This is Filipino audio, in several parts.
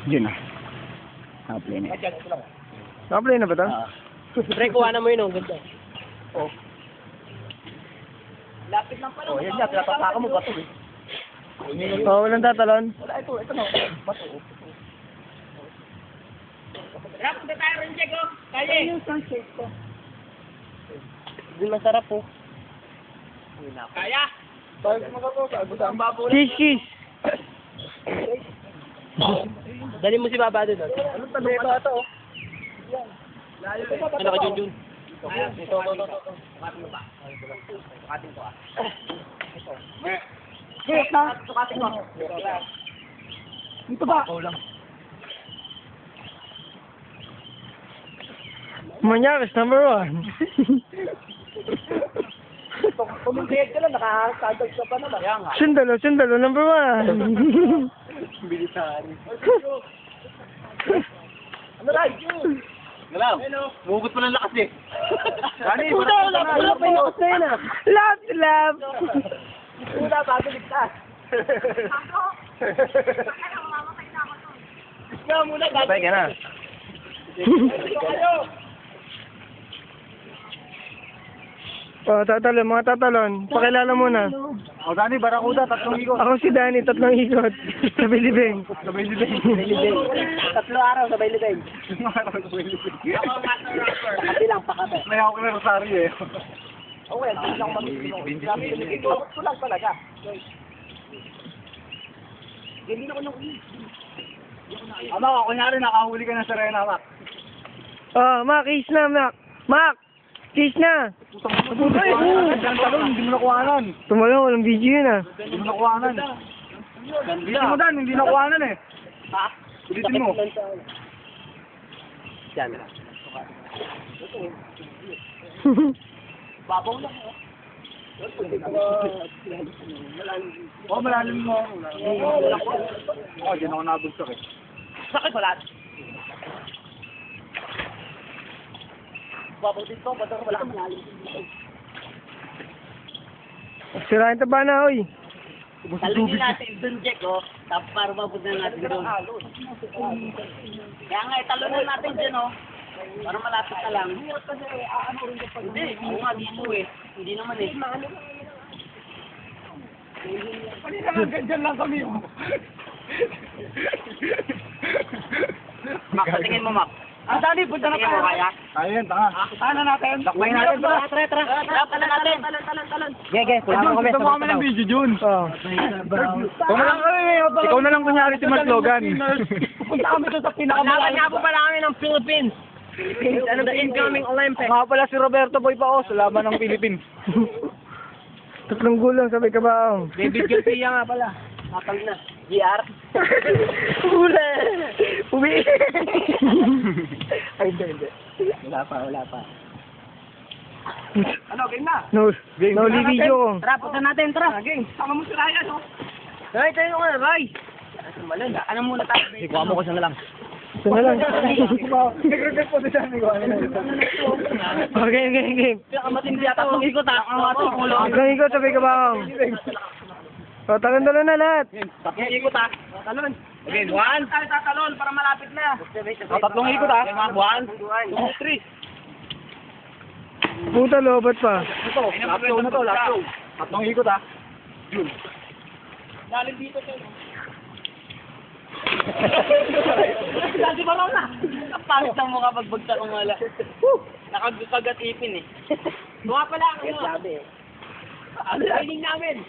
Yun na. Naka-play na. Naka-play na ba ito? Pre, kuha na mo yun, ganda. Oh. Lapit lang pala. Oh, yan nga. Pinapasaka mo bato eh. Oo, walang tatalon. Wala, ito na. Bato. Rap, punta tayo rin, Jack, oh. Kaya eh. Yung sunset ko. Hindi masarap, oh. Kaya? Kiss, kiss. Dali mo si Baba doon, oh. Anong tanong ka ito? Ano ka, Junjun? Ito. Sukatin mo ba? Sukatin ko ah. Ito. Wait na. Sukatin mo. Dito ba? Oo lang. Manyakas, number 1. Pumigayad ka lang, nakakasagag ka pa naman. Kaya nga. Sundalo, number 1. Bilisan. Ano rin? Galaw. Mugot mo ng lakas eh. Dani, Wala pa yung lakas na yun, ah. Love. Una, bago ligtas. Ikaw muna, bago. Sabay ka na. Oh, tatalon, mga tatalon. Pakilala muna. O, Dani, Barakuda, 3 ikot. Ako si Danny, 3 ikot. Sa Bilibeng. Sabay libing. 3 araw, sabay libeng. Pakapi lang, pakapi. May ako na Rosario eh. Oo, well, hindi lang mag-ibig. Ito lang talaga. Hindi na ko nang Ama, kunyari nakahuli ka ng Serena, Mac. Oh, Mac, kiss na, Mac. Mac, kiss na. Hindi mo nakuhanan. Tumalong, walang video yun ah. Hindi mo nakuhanan. Ulitin mo Dan, hindi nakuhanan eh. Ha? Ulitin mo. Yan. Babaw lang, oh. Oo, malalim mo. Oo, dyan ako nabugsak eh. Sakit pala. Babaw dito, babaw wala kang malalim. Sirain ta ba na, oy? Talungin natin dun, Jack, oh. Tapos para mapunta natin dun. Kaya nga, talunan natin dyan, oh. Para malapit na lang. Hindi, oo nga dito eh. Hindi naman eh. Ganyan lang kami. Mac, patingin mo, Mac. Dani, punta na Patingin mo, kaya? Kaya yan, tanga. Tana natin. Lakbay natin. Tara. Talan natin. Talan. Gege, kulangan kami. Gusto mo kami ng video, Jun. Oh. Ikaw na lang kunyari si Mark Logan. Punta kami doon sa pinakamalayo. Laban nga po pala kami ng Philippines. Ano the incoming Olympics? Nga pala si Roberto Boy Paos, laban ng Philippines. 3 gulang, sabay ka ba? Oh. David Garcia nga pala. Nakal na. GR? Huli! Uwi! Ay, hindi. Wala pa. Ano, game na? No, no video ko. Tara, punta natin, tara. Game, sama mo si Ryan, no? Ray, tayo nga, Ray. Ano muna tayo? Ikuha mo ko siya na lang. Ito na lang. Nag-regret po din siya, ikuha na lang. Okay, game. Matindi yata itong ikot, ha? Ang ating ulo. Hanggang ikaw, sabay ka ba? O, talon na lahat. Tatlong ikot, ha? Talon. Okay, 1. Tayo tatalon para malapit na. Tatlong ikot, ha? 1, 2, 3. Puta, lobat pa. Ito, last show na to, last show. Tatlong ikot, ha? Jun. Lalim dito, tayo. Lagi ba lang na? Kapalit ng mukha pagbagsak ng wala. Nakagkagat ipin eh. Mukha pala ang ano. Ano training namin?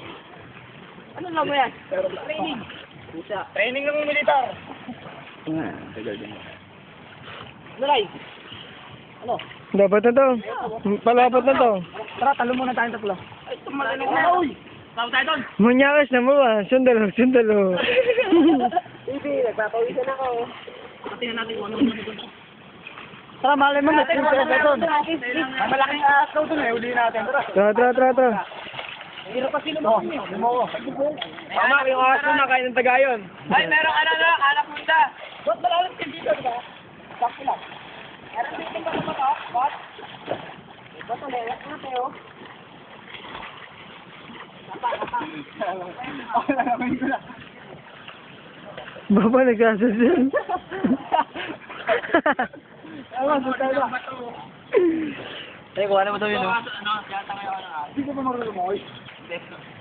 Ano lang mo yan? Training. Training ng militar. Ano Ray? Ano? Dapat na to. Palapat na to. Tara, talo muna tayong tatlo. Ay, tumalunong na. Uy! Tawag tayo doon. Manyakas na mo ah. Sundalo. Bibi, nagpapawisan ako. Tingnan natin kung ano doon. Tara, malay mo, may 3 pesos doon. May malaking asaw doon eh, uli natin. Tara. Tara. Hiro pa sila mo. Mo. Tama, yung aso na kain ng tagayon. Ay, merong ano na, anak punta. Ba't malalim ka dito, diba? Sakto lang. Meron meeting ka ba ito? Ba't? Ba't ulit? Ano tayo? Apa. Wala naman ko na. Baba nagsasadyan. Ewan, sa tayo. Kuha na mo daw yun. Ano, yata kayo ano. Hindi ko pa marunong mo.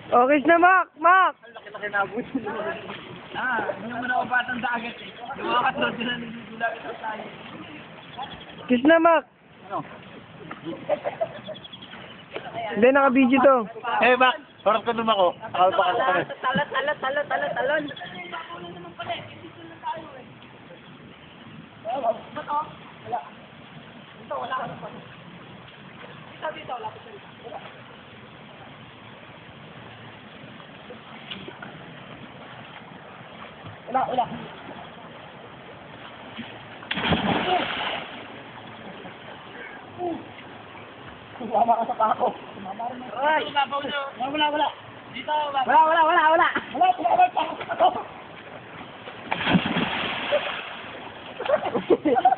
Okay na, Mac! Mac! Laki-laki na abot. Hindi mo na ako batang dagat eh. Yung mga katulad na nagdudulagit sa tayo. Kiss na, Mac! Ano? Hindi, naka-video to. Eh, Mac, parang ka dumako. Akala ba ka kami? Talon. Wala. Sumama ka sa pako. Ay! Babaw nyo. Wala. Dito, babaw. Wala. Tumama pa ako.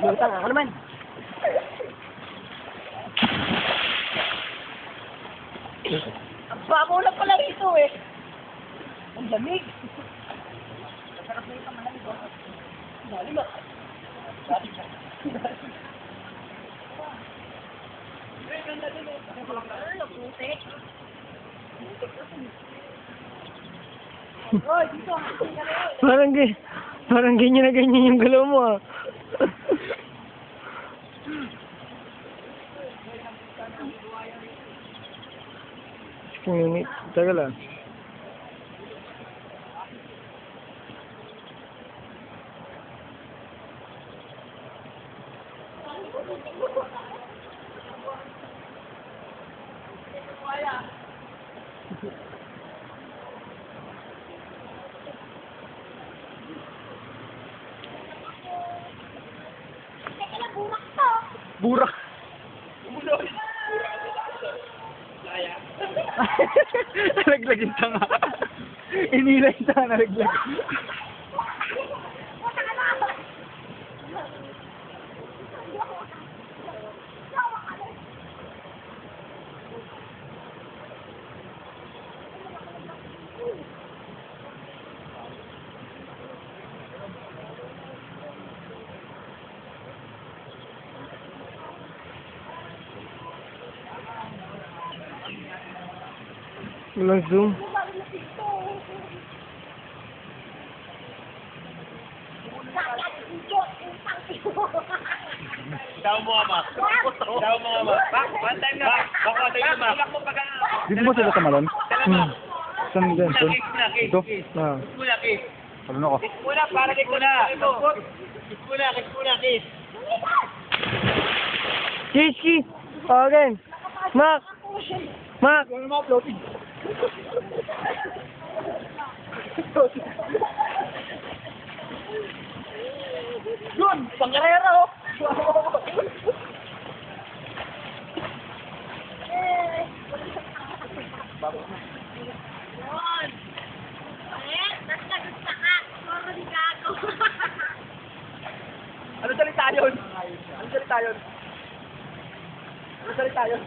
Butang ako naman. Ang babaw na pala rito eh. Ang lamig. Masarap na ito, malamig oh. Malamig oh. Parang ganyan na ganyan yung galaw mo ah. Minute. Tagal ah. Burak. Nalaglag yung tanga. Inila yung tanga, nalaglag. Walang zoom. Daw mo ama. One time na. Baka tayo ma. Dito ba sila tamalon? Saan din? Ito? Ah. Muna, kiss. Talon ako. Kiss muna, para kiss muna. Kiss muna, kiss. Kiss! Okay. Mac! Mac! Ano mga floating? Yun! Pangarera oh! Ano salita yun? Ano salita yun?